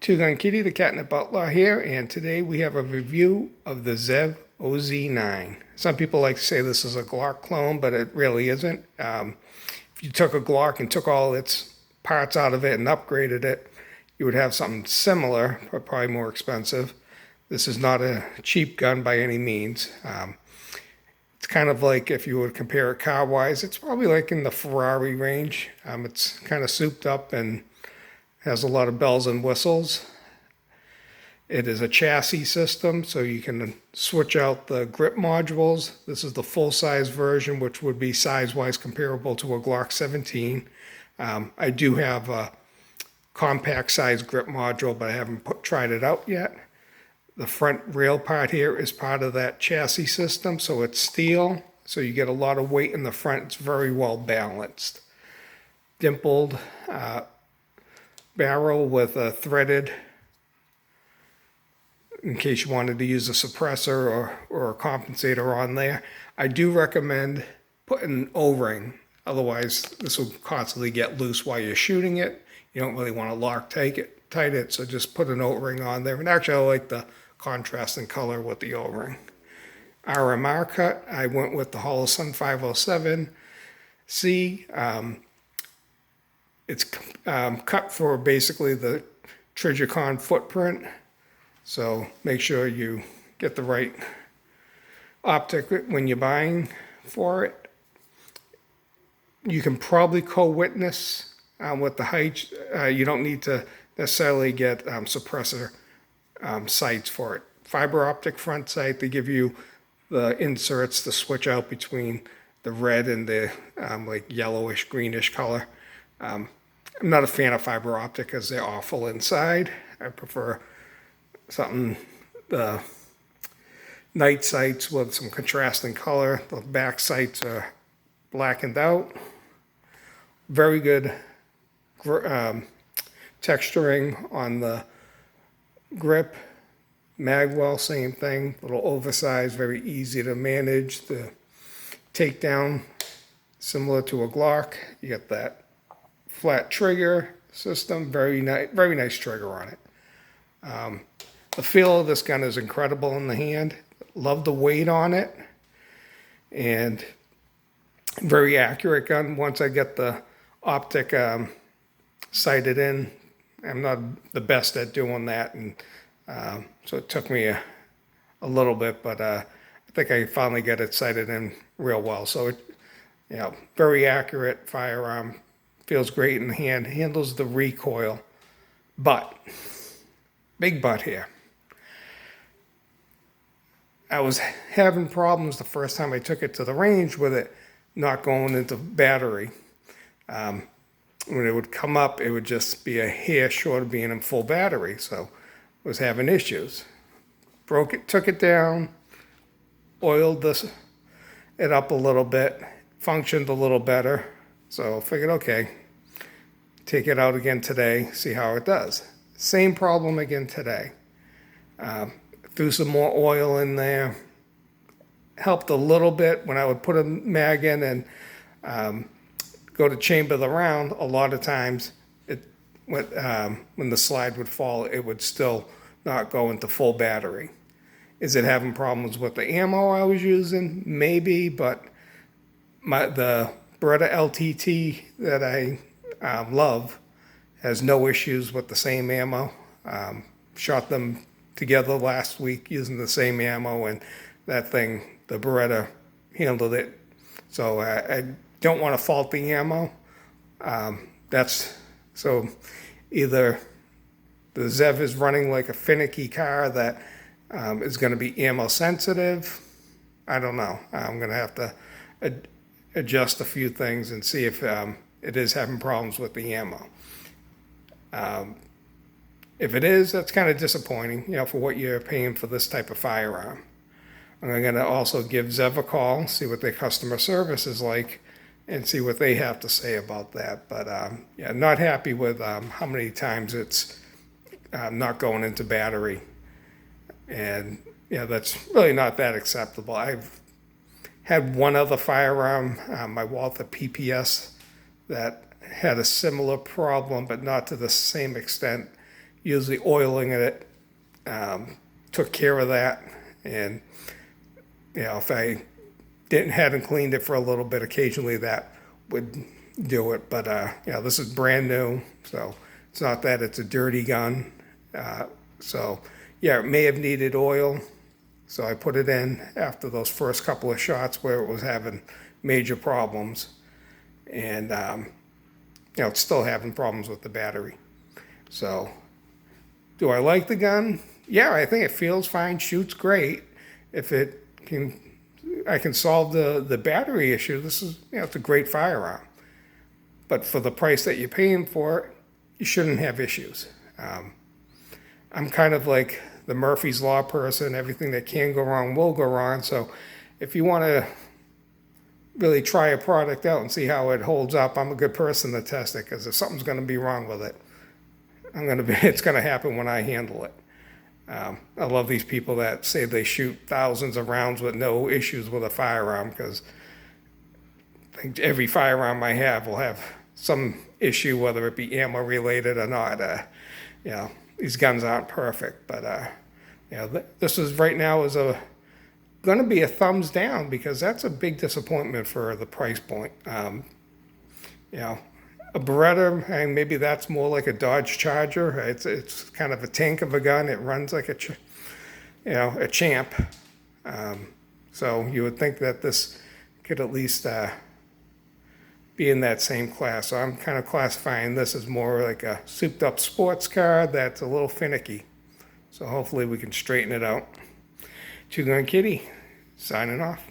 Two Gun Kitty, the Catnip Outlaw here, and today we have a review of the ZEV OZ9. Some people like to say this is a Glock clone, but it really isn't. If you took a Glock and took all its parts out of it and upgraded it, you would have something similar, but probably more expensive. This is not a cheap gun by any means. It's kind of like, if you would compare it car-wise, it's probably like in the Ferrari range. It's kind of souped up and has a lot of bells and whistles. It is a chassis system, so you can switch out the grip modules. This is the full-size version, which would be size-wise comparable to a Glock 17. I do have a compact size grip module, but I haven't tried it out yet. The front rail part here is part of that chassis system, so it's steel, so you get a lot of weight in the front. It's very well balanced. Dimpled barrel with a threaded, in case you wanted to use a suppressor or a compensator on there. I do recommend putting an O-ring, otherwise this will constantly get loose while you're shooting it. You don't really want to tight it, so just put an O-ring on there. And actually I like the contrast in color with the O-ring. RMR cut, I went with the Holosun 507C. It's cut for basically the Trijicon footprint, so make sure you get the right optic when you're buying for it. You can probably co-witness with the height. You don't need to necessarily get suppressor sights for it. Fiber optic front sight, they give you the inserts to switch out between the red and the like yellowish greenish color. I'm not a fan of fiber optic because they're awful inside. I prefer something, the night sights with some contrasting color. The back sights are blackened out. Very good texturing on the grip. Magwell, same thing, a little oversized, very easy to manage. The takedown, similar to a Glock. You get that flat trigger system, very nice trigger on it. The feel of this gun is incredible in the hand. Love the weight on it, and very accurate gun. Once I get the optic sighted in, I'm not the best at doing that, and so it took me a little bit, but I think I finally got it sighted in real well. So it, very accurate firearm. Feels great in the hand, handles the recoil, but, big but here. I was having problems the first time I took it to the range with it not going into battery. When it would come up, it would just be a hair short of being in full battery, so I was having issues. Broke it, took it down, oiled it up a little bit, functioned a little better. So figured, okay, take it out again today, see how it does. Same problem again today. Threw some more oil in there. Helped a little bit when I would put a mag in and go to chamber the round. A lot of times, when the slide would fall, it would still not go into full battery. Is it having problems with the ammo I was using? Maybe, but the Beretta LTT that I love has no issues with the same ammo. Shot them together last week using the same ammo, and that thing, the Beretta, handled it. So I don't want to fault the ammo. So either the ZEV is running like a finicky car that is going to be ammo sensitive. I don't know. I'm going to have to adjust a few things and see if it is having problems with the ammo. If it is, that's kind of disappointing, for what you're paying for this type of firearm. I'm going to also give ZEV a call, see what their customer service is like, and see what they have to say about that. But yeah, not happy with how many times it's not going into battery. And yeah, that's really not that acceptable. I've had one other firearm, my Walther PPS, that had a similar problem, but not to the same extent. usually oiling it took care of that. And if I hadn't cleaned it for a little bit, occasionally that would do it. But this is brand new, so it's not that it's a dirty gun. So it may have needed oil. So I put it in after those first couple of shots where it was having major problems. And, it's still having problems with the battery. So do I like the gun? Yeah, I think it feels fine, shoots great. If I can solve the battery issue, this is, it's a great firearm. But for the price that you're paying for it, you shouldn't have issues. I'm kind of like the Murphy's Law person. Everything that can go wrong will go wrong. So if you want to really try a product out and see how it holds up, I'm a good person to test it, because if something's going to be wrong with it, it's going to happen when I handle it. I love these people that say they shoot thousands of rounds with no issues with a firearm, because I think every firearm I have will have some issue, whether it be ammo related or not. These guns aren't perfect, but this is right now is going to be a thumbs down, because that's a big disappointment for the price point. A Beretta, and maybe that's more like a Dodge Charger. It's kind of a tank of a gun. It runs like a champ. So you would think that this could at least be in that same class. So I'm kind of classifying this as more like a souped up sports car that's a little finicky. So hopefully we can straighten it out. Two Gun Kitty, signing off.